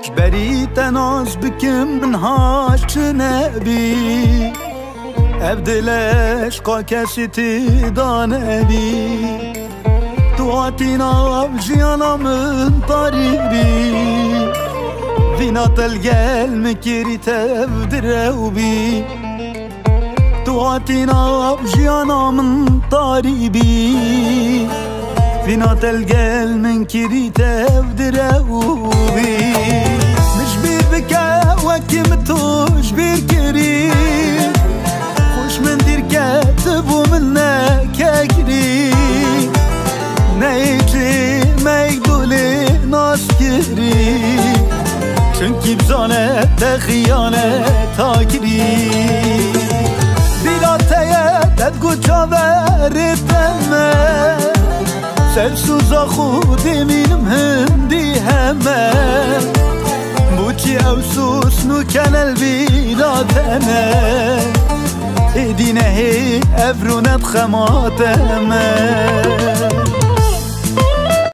جبري تناز بكم من هاش نبي ابدلش قاكسي تدانبي تواتينا بجيانا من طريبي فينا تلقال مكيري تبدروبي تواتينا بجيانا من طريبي فينا تلقال منكيري تبدروبي مجبير بكا وكمتو جبير كريم خوش من دير كاتب ومنك اكري نيجي ما يقولي ناس كري چونكي بزانت خيانت اكري بلاتيه تدقو جاورتمه سرسوزا خودي مينم هندي همه بوچي اوسوس نو كان البلاد انا ايدينا هي افرونت خماتمه